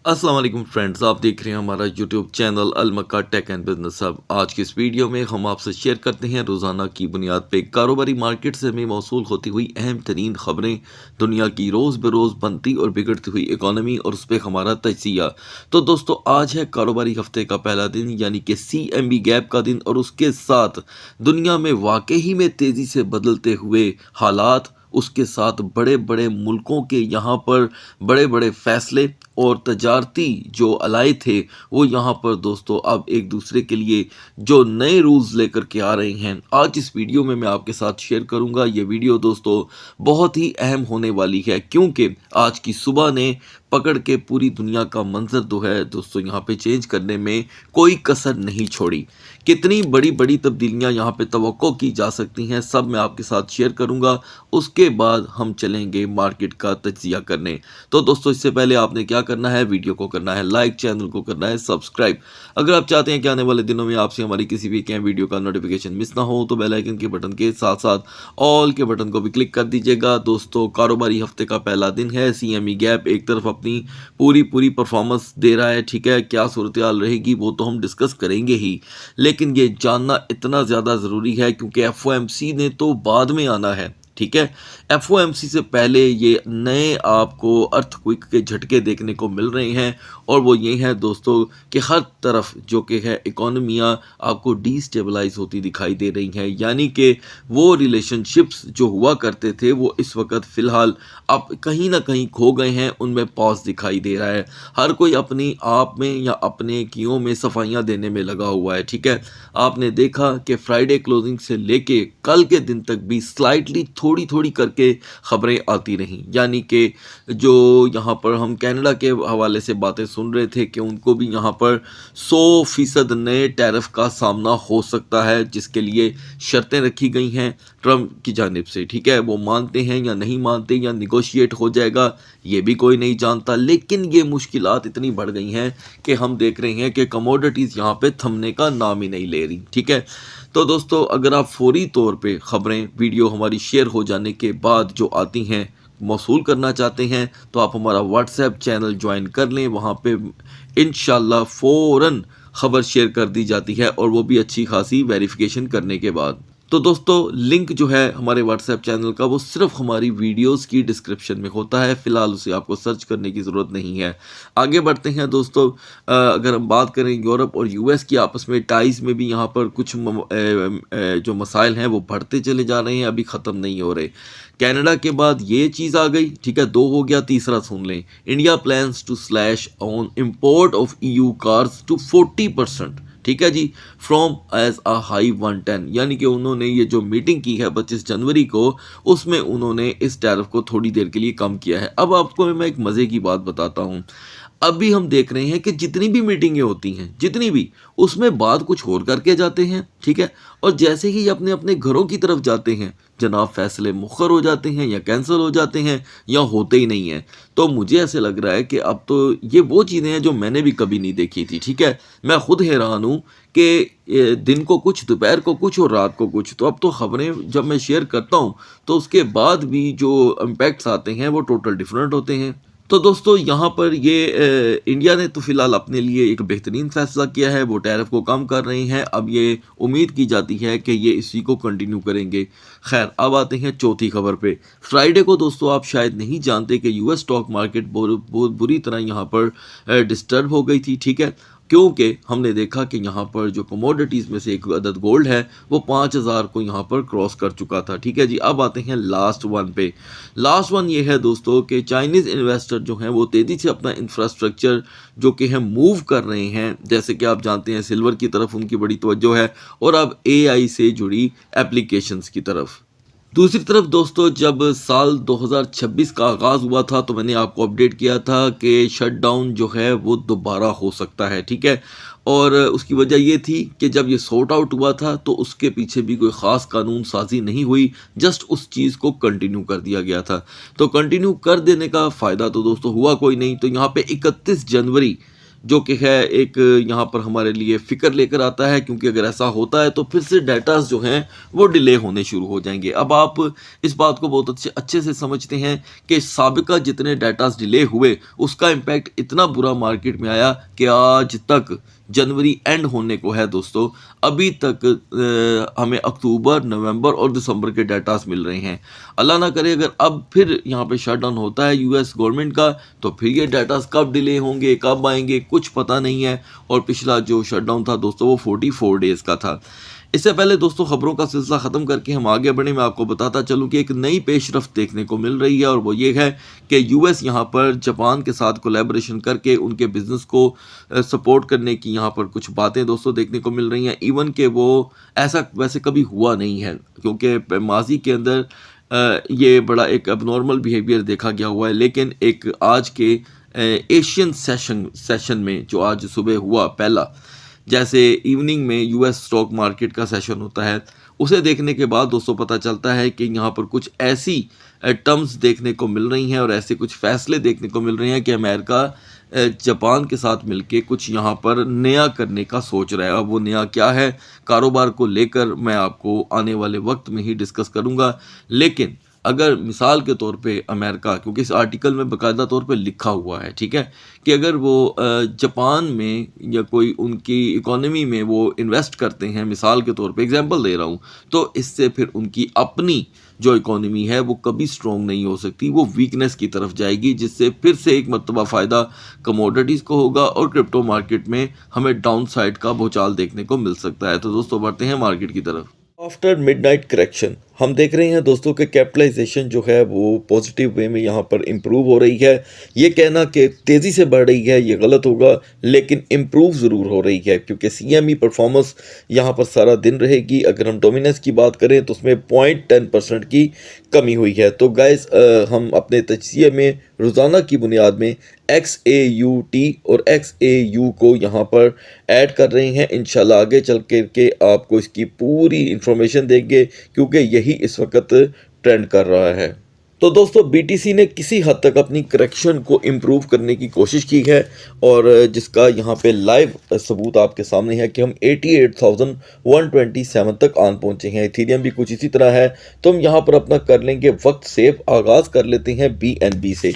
अस्सलाम वालेकुम फ्रेंड्स, आप देख रहे हैं हमारा YouTube channel Al Makka Tech and Business Hub. आज की इस वीडियो में हम आपसे शेयर करते हैं रोज़ाना की बुनियाद पे कारोबारी मार्केट से हमें मौसूल होती हुई अहम तरीन खबरें, दुनिया की रोज़ बरोज़ बनती और बिगड़ती हुई इकॉनमी और उस पर हमारा तजिया। तो दोस्तों, आज है कारोबारी हफ्ते का पहला दिन यानी कि CME गैप का दिन, और उसके साथ दुनिया में वाकई में तेज़ी से बदलते हुए हालात, उसके साथ बड़े बड़े मुल्कों के यहाँ पर बड़े बड़े फैसले और तजारती जो अलाए थे वो यहाँ पर दोस्तों अब एक दूसरे के लिए जो नए रूल्स लेकर के आ रहे हैं, आज इस वीडियो में मैं आपके साथ शेयर करूँगा। ये वीडियो दोस्तों बहुत ही अहम होने वाली है, क्योंकि आज की सुबह ने पकड़ के पूरी दुनिया का मंजर जो है दोस्तों यहाँ पे चेंज करने में कोई कसर नहीं छोड़ी। कितनी बड़ी बड़ी तब्दीलियाँ यहाँ पे तवक्को की जा सकती हैं, सब मैं आपके साथ शेयर करूँगा। उसके बाद हम चलेंगे मार्केट का तजिया करने। तो दोस्तों, इससे पहले आपने क्या करना है, वीडियो को करना है लाइक, चैनल को करना है सब्सक्राइब। अगर आप चाहते हैं कि आने वाले दिनों में आपसे हमारी किसी भी वीडियो का नोटिफिकेशन मिस ना हो, तो बेल आइकन के बटन के साथ साथ ऑल के बटन को भी क्लिक कर दीजिएगा। दोस्तों, कारोबारी हफ्ते का पहला दिन है। CME गैप एक तरफ अपनी पूरी पूरी परफॉर्मेंस दे रहा है, ठीक है। क्या सूरत हाल रहेगी वो तो हम डिस्कस करेंगे ही, लेकिन ये जानना इतना ज़्यादा ज़रूरी है क्योंकि FOMC ने तो बाद में आना है, ठीक है। FOMC से पहले ये नए आपको अर्थक्वेक के झटके देखने को मिल रहे हैं, और वो ये है दोस्तों कि हर तरफ जो कि है इकोनॉमियाँ आपको डिस्टेबलाइज होती दिखाई दे रही हैं, यानी कि वो रिलेशनशिप्स जो हुआ करते थे वो इस वक्त फ़िलहाल अब कहीं ना कहीं खो गए हैं, उनमें पॉज दिखाई दे रहा है। हर कोई अपनी आप में या अपने कियों में सफाइयाँ देने में लगा हुआ है, ठीक है। आपने देखा कि फ्राइडे क्लोजिंग से लेके कल के दिन तक भी स्लाइटली थोड़ी थोड़ी करके खबरें आती रहीं, यानी कि जो यहाँ पर हम कनाडा के हवाले से बातें सुन रहे थे कि उनको भी यहाँ पर 100% नए टैरिफ का सामना हो सकता है, जिसके लिए शर्तें रखी गई हैं ट्रम्प की जानिब से, ठीक है। वो मानते हैं या नहीं मानते या निगोशिएट हो जाएगा, ये भी कोई नहीं जानता। लेकिन ये मुश्किलात इतनी बढ़ गई हैं कि हम देख रहे हैं कि कमोडिटीज़ यहाँ पे थमने का नाम ही नहीं ले रही, ठीक है। तो दोस्तों, अगर आप फौरी तौर पे खबरें वीडियो हमारी शेयर हो जाने के बाद जो आती हैं मौसूल करना चाहते हैं, तो आप हमारा व्हाट्सएप चैनल ज्वाइन कर लें। वहाँ पे इंशाल्लाह फ़ौरन खबर शेयर कर दी जाती है, और वो भी अच्छी खासी वेरिफिकेशन करने के बाद। तो दोस्तों, लिंक जो है हमारे व्हाट्सएप चैनल का वो सिर्फ हमारी वीडियोस की डिस्क्रिप्शन में होता है, फ़िलहाल उसे आपको सर्च करने की ज़रूरत नहीं है। आगे बढ़ते हैं दोस्तों। अगर हम बात करें यूरोप और US की आपस में टाइज़ में भी यहाँ पर कुछ जो मसाइल हैं वो बढ़ते चले जा रहे हैं, अभी ख़त्म नहीं हो रहे। कनाडा के बाद ये चीज़ आ गई, ठीक है, 2 हो गया, तीसरा सुन लें। India plans to slash on import of EU cars to 40%, ठीक है जी, फ्रॉम एज अ हाई 110, यानी कि उन्होंने ये जो मीटिंग की है 25 जनवरी को, उसमें उन्होंने इस टैरिफ को थोड़ी देर के लिए कम किया है। अब आपको मैं एक मज़े की बात बताता हूँ। अभी हम देख रहे हैं कि जितनी भी मीटिंगें होती हैं, जितनी भी, उसमें बात कुछ और करके जाते हैं, ठीक है। और जैसे ही अपने अपने घरों की तरफ जाते हैं, जनाब फैसले मुखर हो जाते हैं या कैंसिल हो जाते हैं या होते ही नहीं हैं। तो मुझे ऐसे लग रहा है कि अब तो ये वो चीज़ें हैं जो मैंने भी कभी नहीं देखी थी, ठीक है। मैं खुद हैरान हूँ कि दिन को कुछ, दोपहर को कुछ और रात को कुछ। तो अब तो खबरें जब मैं शेयर करता हूँ तो उसके बाद भी जो इम्पैक्ट्स आते हैं वो टोटल डिफरेंट होते हैं। तो दोस्तों, यहाँ पर ये इंडिया ने तो फ़िलहाल अपने लिए एक बेहतरीन फ़ैसला किया है, वो टैरिफ को कम कर रहे हैं। अब ये उम्मीद की जाती है कि ये इसी को कंटिन्यू करेंगे। खैर, अब आते हैं चौथी खबर पे। फ्राइडे को दोस्तों आप शायद नहीं जानते कि US स्टॉक मार्केट बहुत बुरी तरह यहाँ पर डिस्टर्ब हो गई थी, ठीक है, क्योंकि हमने देखा कि यहाँ पर जो कमोडिटीज़ में से एक अदद गोल्ड है वो 5000 को यहाँ पर क्रॉस कर चुका था, ठीक है जी। अब आते हैं लास्ट वन पे। लास्ट वन ये है दोस्तों कि चाइनीज़ इन्वेस्टर जो हैं वो तेज़ी से अपना इंफ्रास्ट्रक्चर जो कि है मूव कर रहे हैं। जैसे कि आप जानते हैं सिल्वर की तरफ उनकी बड़ी तवज्जो है, और अब AI से जुड़ी एप्लीकेशंस की तरफ। दूसरी तरफ दोस्तों, जब साल 2026 का आगाज़ हुआ था तो मैंने आपको अपडेट किया था कि शटडाउन जो है वो दोबारा हो सकता है, ठीक है। और उसकी वजह ये थी कि जब ये सॉर्ट आउट हुआ था तो उसके पीछे भी कोई ख़ास कानून साजी नहीं हुई, जस्ट उस चीज़ को कंटिन्यू कर दिया गया था। तो कंटिन्यू कर देने का फ़ायदा तो दोस्तों हुआ कोई नहीं। तो यहाँ पे 31 जनवरी जो कि है एक यहाँ पर हमारे लिए फ़िक्र लेकर आता है, क्योंकि अगर ऐसा होता है तो फिर से डेटास जो हैं वो डिले होने शुरू हो जाएंगे। अब आप इस बात को बहुत अच्छे से समझते हैं कि साबिका जितने डेटास डिले हुए उसका इम्पैक्ट इतना बुरा मार्केट में आया कि आज तक जनवरी एंड होने को है दोस्तों, अभी तक हमें अक्टूबर, नवंबर और दिसंबर के डेटास मिल रहे हैं। अल्लाह ना करे अगर अब फिर यहाँ पे शटडाउन होता है यूएस गवर्नमेंट का, तो फिर ये डेटास कब डिले होंगे, कब आएंगे, कुछ पता नहीं है। और पिछला जो शटडाउन था दोस्तों वो 44 डेज़ का था। इससे पहले दोस्तों खबरों का सिलसिला ख़त्म करके हम आगे बढ़े, मैं आपको बताता चलूँ कि एक नई पेशरफ्त देखने को मिल रही है, और वो ये है कि यूएस यहाँ पर जापान के साथ कोलैबोरेशन करके उनके बिज़नेस को सपोर्ट करने की यहाँ पर कुछ बातें दोस्तों देखने को मिल रही हैं। इवन कि वो ऐसा वैसे कभी हुआ नहीं है, क्योंकि माजी के अंदर ये बड़ा एक अबनॉर्मल बिहेवियर देखा गया हुआ है। लेकिन एक आज के एशियन सेशन में जो आज सुबह हुआ पहला, जैसे इवनिंग में यूएस स्टॉक मार्केट का सेशन होता है, उसे देखने के बाद दोस्तों पता चलता है कि यहाँ पर कुछ ऐसी टर्म्स देखने को मिल रही हैं और ऐसे कुछ फैसले देखने को मिल रहे हैं कि अमेरिका जापान के साथ मिलके कुछ यहाँ पर नया करने का सोच रहा है। अब वो नया क्या है, कारोबार को लेकर मैं आपको आने वाले वक्त में ही डिस्कस करूँगा। लेकिन अगर मिसाल के तौर पे अमेरिका, क्योंकि इस आर्टिकल में बाकायदा तौर पे लिखा हुआ है, ठीक है, कि अगर वो जापान में या कोई उनकी इकोनॉमी में वो इन्वेस्ट करते हैं, मिसाल के तौर पे एग्जांपल दे रहा हूँ, तो इससे फिर उनकी अपनी जो इकोनॉमी है वो कभी स्ट्रॉन्ग नहीं हो सकती, वो वीकनेस की तरफ जाएगी, जिससे फिर से एक मरतबा फ़ायदा कमोडिटीज़ को होगा और क्रिप्टो मार्केट में हमें डाउन साइड का भूचाल देखने को मिल सकता है। तो दोस्तों बढ़ते हैं मार्केट की तरफ। आफ्टर मिडनाइट करेक्शन हम देख रहे हैं दोस्तों कि कैपिटलाइजेशन जो है वो पॉजिटिव वे में यहाँ पर इम्प्रूव हो रही है। ये कहना कि तेज़ी से बढ़ रही है ये गलत होगा, लेकिन इम्प्रूव ज़रूर हो रही है, क्योंकि सीएमई परफॉर्मेंस यहाँ पर सारा दिन रहेगी। अगर हम डोमिनेंस की बात करें तो उसमें 0.10% की कमी हुई है। तो गाइस हम अपने तजज़िये में रोज़ाना की बुनियाद में XAUT और XAU को यहाँ पर ऐड कर रहे हैं। इंशाल्लाह आगे चल के आपको इसकी पूरी इंफॉर्मेशन देंगे, क्योंकि यही इस वक्त ट्रेंड कर रहा है। तो दोस्तों BTC ने किसी हद तक अपनी करेक्शन को इम्प्रूव करने की कोशिश की है, और जिसका यहाँ पे लाइव सबूत आपके सामने है कि हम 88,127 तक आन पहुँचे हैं। इथेरियम भी कुछ इसी तरह है। तो हम यहाँ पर अपना कर लेंगे वक्त सेव, आगाज़ कर लेते हैं BNB से।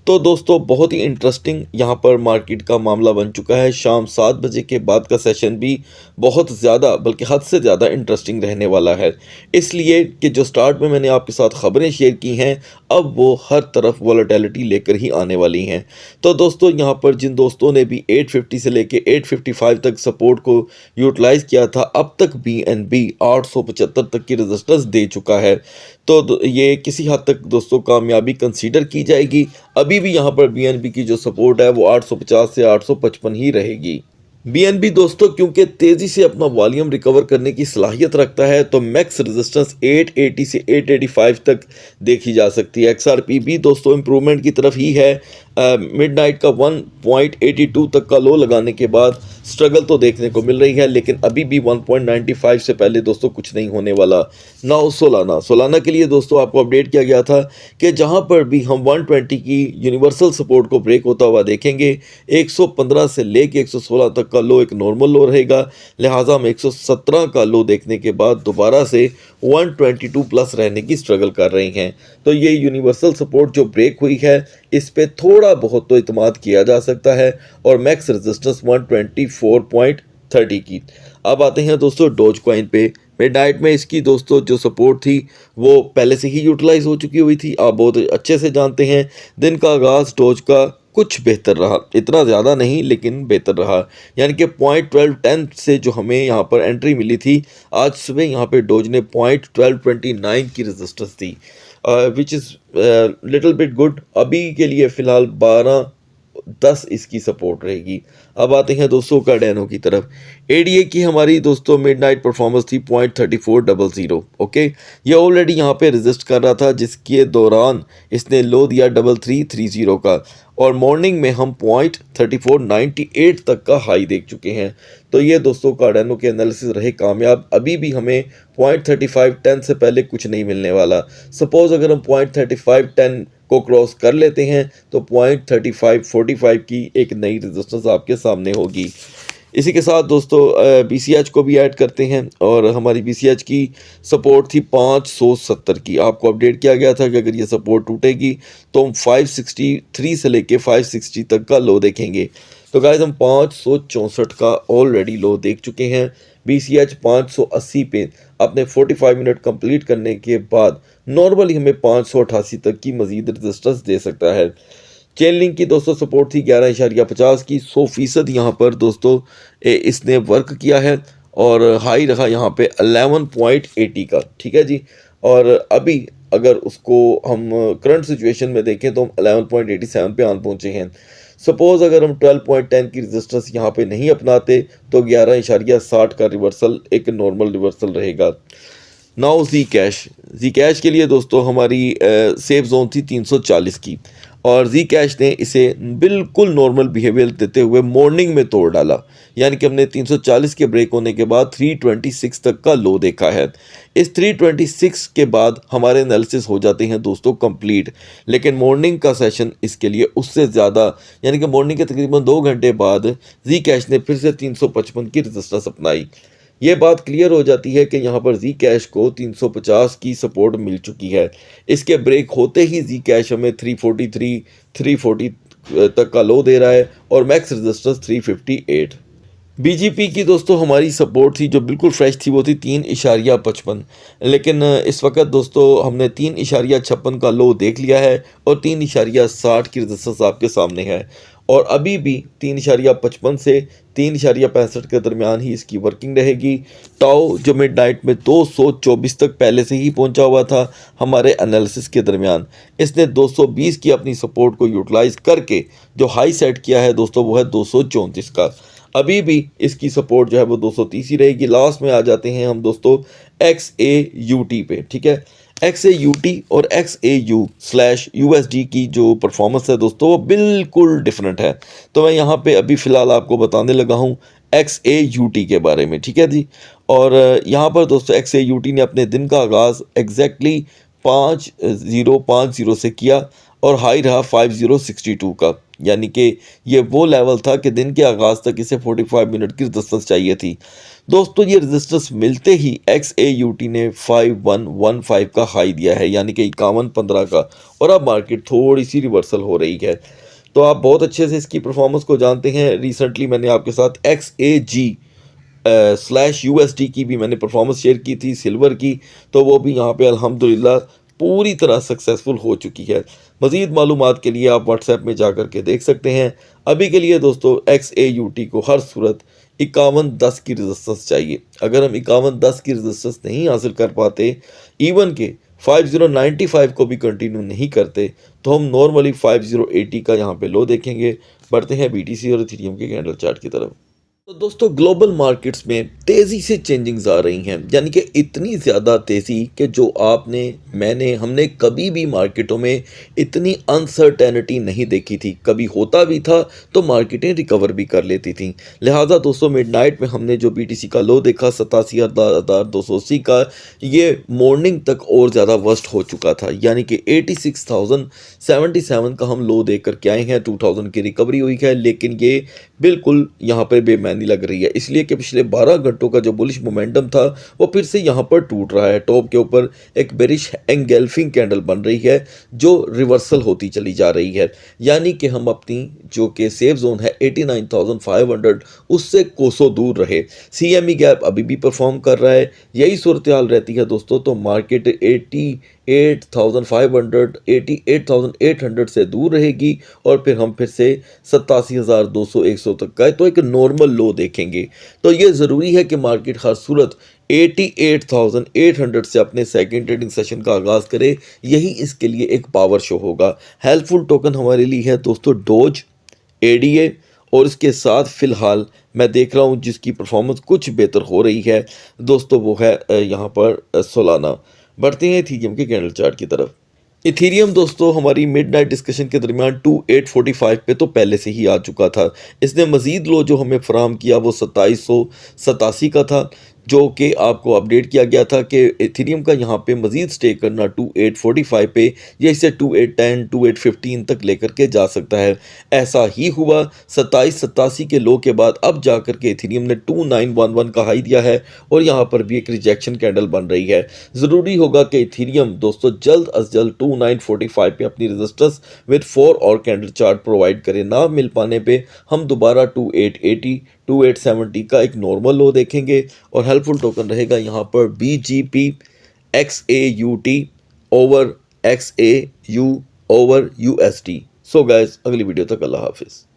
तो दोस्तों बहुत ही इंटरेस्टिंग यहाँ पर मार्केट का मामला बन चुका है। शाम 7 बजे के बाद का सेशन भी बहुत ज़्यादा, बल्कि हद से ज़्यादा इंटरेस्टिंग रहने वाला है, इसलिए कि जो स्टार्ट में मैंने आपके साथ ख़बरें शेयर की हैं अब वो हर तरफ वॉलेटिलिटी लेकर ही आने वाली हैं। तो दोस्तों यहाँ पर जिन दोस्तों ने भी 850 से लेके 855 तक सपोर्ट को यूटिलाइज़ किया था, अब तक BNB 875 तक की रेजिस्टेंस दे चुका है। तो ये किसी हद तक दोस्तों कामयाबी कंसीडर की जाएगी। अभी भी यहाँ पर BNB की जो सपोर्ट है वो 850 से 855 ही रहेगी। BNB दोस्तों क्योंकि तेज़ी से अपना वॉल्यूम रिकवर करने की सलाहियत रखता है, तो मैक्स रेजिस्टेंस 880 से 885 तक देखी जा सकती है। XRP भी दोस्तों इम्प्रूवमेंट की तरफ ही है। मिडनाइट का 1.82 तक का लो लगाने के बाद स्ट्रगल तो देखने को मिल रही है, लेकिन अभी भी 1.95 से पहले दोस्तों कुछ नहीं होने वाला। नाउ सोलाना के लिए दोस्तों आपको अपडेट किया गया था कि जहां पर भी हम 120 की यूनिवर्सल सपोर्ट को ब्रेक होता हुआ देखेंगे, 115 से लेके 116 तक का लो एक नॉर्मल लो रहेगा। लिहाजा हम 117 का लो देखने के बाद दोबारा से 122 प्लस रहने की स्ट्रगल कर रहे हैं। तो ये यूनिवर्सल सपोर्ट जो ब्रेक हुई है इस पे थोड़ा बहुत तो इत्मीनान किया जा सकता है, और मैक्स रेजिस्टेंस 124.30 की। अब आते हैं दोस्तों डोज कॉइन पे। मिडनाइट में इसकी दोस्तों जो सपोर्ट थी वो पहले से ही यूटिलाइज हो चुकी हुई थी, आप बहुत अच्छे से जानते हैं। दिन का आगाज़ डोज का कुछ बेहतर रहा, इतना ज़्यादा नहीं लेकिन बेहतर रहा, यानी कि 0.1210 से जो हमें यहाँ पर एंट्री मिली थी, आज सुबह यहाँ पे डोज ने 0.1229 की रेजिस्टेंस थी, which is little bit good. अभी के लिए फ़िलहाल 12-10 इसकी सपोर्ट रहेगी। अब आते हैं दोस्तों कार्डेनो की तरफ। ADA की हमारी दोस्तों मिडनाइट परफॉर्मेंस थी 0.3400। ओके, ये ऑलरेडी यहाँ पे रेजिस्ट कर रहा था, जिसके दौरान इसने लो दिया 3330 का, और मॉर्निंग में हम 0.3498 तक का हाई देख चुके हैं। तो ये दोस्तों कार्डेनो के एनालिसिस रहे कामयाब। अभी भी हमें 0.3510 से पहले कुछ नहीं मिलने वाला। सपोज़ अगर हम 0.3510 को क्रॉस कर लेते हैं तो 0.3545 की एक नई रेजिस्टेंस आपके सामने होगी। इसी के साथ दोस्तों BCH को भी ऐड करते हैं और हमारी BCH की सपोर्ट थी 570 की। आपको अपडेट किया गया था कि अगर ये सपोर्ट टूटेगी तो हम 563 से लेके 560 तक का लो देखेंगे। तो गाइस हम 564 का ऑलरेडी लो देख चुके हैं। BCH 580 पे अपने 45 मिनट कंप्लीट करने के बाद नॉर्मली हमें 588 तक की मजीद रेजिस्टेंस दे सकता है। चेन लिंक की दोस्तों सपोर्ट थी 11.50 की। 100% यहाँ पर दोस्तों इसने वर्क किया है और हाई रहा यहाँ पे 11.80 का, ठीक है जी। और अभी अगर उसको हम करंट सिचुएशन में देखें तो हम 11.87 पे आन पहुँचे हैं। सपोज़ अगर हम 12.10 की रेजिस्टेंस यहाँ पे नहीं अपनाते तो 11.60 का रिवर्सल एक नॉर्मल रिवर्सल रहेगा। नाउ जी कैश के लिए दोस्तों हमारी सेफ जोन थी 340 की और जी कैश ने इसे बिल्कुल नॉर्मल बिहेवियर देते हुए मॉर्निंग में तोड़ डाला, यानी कि हमने 340 के ब्रेक होने के बाद 326 तक का लो देखा है। इस 326 के बाद हमारे एनालिसिस हो जाते हैं दोस्तों कंप्लीट, लेकिन मॉर्निंग का सेशन इसके लिए उससे ज़्यादा, यानी कि मॉर्निंग के तकरीबन 2 घंटे बाद जी कैश ने फिर से 355 की रेजिस्टेंस अपनाई। ये बात क्लियर हो जाती है कि यहाँ पर जी कैश को 350 की सपोर्ट मिल चुकी है। इसके ब्रेक होते ही जी कैश हमें 343 340 तक का लो दे रहा है और मैक्स रेजिस्टेंस 358। BGP की दोस्तों हमारी सपोर्ट थी जो बिल्कुल फ्रेश थी, वो थी 3.55, लेकिन इस वक्त दोस्तों हमने 3.56 का लो देख लिया है और 3.60 की रेजिस्टेंस आपके सामने है और अभी भी 3.55 से 3.65 के दरमियान ही इसकी वर्किंग रहेगी। टाओ जो मिडनाइट में 224 तक पहले से ही पहुंचा हुआ था हमारे एनालिसिस के दरमियान, इसने 220 की अपनी सपोर्ट को यूटिलाइज करके जो हाई सेट किया है दोस्तों वो है 234 का। अभी भी इसकी सपोर्ट जो है वो 230 ही रहेगी। लास्ट में आ जाते हैं हम दोस्तों XAUT पे, ठीक है। XAUT और XAU/USD की जो परफॉर्मेंस है दोस्तों वो बिल्कुल डिफरेंट है। तो मैं यहाँ पे अभी फ़िलहाल आपको बताने लगा हूँ XAUT के बारे में, ठीक है जी। और यहाँ पर दोस्तों XAUT ने अपने दिन का आगाज़ एग्जैक्टली 5050 से किया और हाई रहा 5062 का, यानी कि ये वो लेवल था कि दिन के आगाज़ तक इसे 45 मिनट की रेजिस्टेंस चाहिए थी। दोस्तों ये रेजिस्टेंस मिलते ही XAUT ने 5115 का हाई दिया है, यानी कि 5115 का, और अब मार्केट थोड़ी सी रिवर्सल हो रही है। तो आप बहुत अच्छे से इसकी परफॉर्मेंस को जानते हैं। रिसेंटली मैंने आपके साथ XAG/USD की भी मैंने परफॉर्मेंस शेयर की थी, सिल्वर की, तो वो भी यहाँ पे अल्हम्दुलिल्लाह पूरी तरह सक्सेसफुल हो चुकी है। मज़ीद मालूमात के लिए आप व्हाट्सएप में जा कर के देख सकते हैं। अभी के लिए दोस्तों XAUT को हर सूरत 5110 की रेजिस्टेंस चाहिए। अगर हम 5110 की रेजिस्टेंस नहीं हासिल कर पाते, इवन के 5095 को भी कंटिन्यू नहीं करते, तो हम नॉर्मली 5080 का यहाँ पे लो देखेंगे। बढ़ते हैं BTC और इथेरियम के कैंडल चार्ट की तरफ। तो दोस्तों ग्लोबल मार्केट्स में तेज़ी से चेंजिंग्स आ रही हैं, यानी कि इतनी ज़्यादा तेज़ी कि जो हमने कभी भी मार्केटों में इतनी अनसर्टेनिटी नहीं देखी थी। कभी होता भी था तो मार्केटें रिकवर भी कर लेती थी। लिहाजा दोस्तों मिडनाइट में हमने जो BTC का लो देखा 87,280 का, ये मॉर्निंग तक और ज़्यादा वर्स्ट हो चुका था, यानी कि 86,077 का हम लो देख कर के आए हैं। 2000 की रिकवरी हुई है, लेकिन ये बिल्कुल यहाँ पर बेमानी लग रही है, इसलिए कि पिछले 12 घंटों का जो बुलिश मोमेंटम था वो फिर से यहाँ पर टूट रहा है। टॉप के ऊपर एक बेरिश एंगल्फिंग कैंडल बन रही है जो रिवर्सल होती चली जा रही है, यानी कि हम अपनी जो कि सेफ जोन है 89,500 उससे कोसों दूर रहे। CME गैप अभी भी परफॉर्म कर रहा है। यही सूरत हाल रहती है दोस्तों तो मार्केट 88,500 88,800 से दूर रहेगी और फिर हम फिर से 87,200 तक का तो एक नॉर्मल लो देखेंगे। तो ये ज़रूरी है कि मार्केट हर सूरत 88,800 से अपने सेकंड ट्रेडिंग सेशन का आगाज़ करे। यही इसके लिए एक पावर शो होगा। हेल्पफुल टोकन हमारे लिए है दोस्तों डोज, ADA, और इसके साथ फ़िलहाल मैं देख रहा हूँ जिसकी परफॉर्मेंस कुछ बेहतर हो रही है दोस्तों वो है यहाँ पर सोलाना। बढ़ते हैं इथेरियम के कैंडल चार्ट की तरफ। इथेरियम दोस्तों हमारी मिडनाइट डिस्कशन के दरमियान 2845 पे तो पहले से ही आ चुका था। इसने मज़ीद लो जो हमें फराहम किया वो 2787 का था। जो कि आपको अपडेट किया गया था कि इथेरियम का यहाँ पे मज़ीद स्टे करना 2845 पे या इसे 2810 2815 तक लेकर के जा सकता है। ऐसा ही हुआ 2787 के लो के बाद अब जाकर के इथेरियम ने 2911 का हाई दिया है और यहाँ पर भी एक रिजेक्शन कैंडल बन रही है। ज़रूरी होगा कि इथेरियम दोस्तों जल्द अज जल्द 2945 पे अपनी रेजिस्टेंस विद 4 और कैंडल चार्ट प्रोवाइड करे। ना मिल पाने पे हम दोबारा 2880 2870 का एक नॉर्मल लो देखेंगे और हेल्पफुल टोकन रहेगा यहाँ पर BGP XAUT over XAU over USD। So guys अगली वीडियो तक अल्लाह हाफिज़।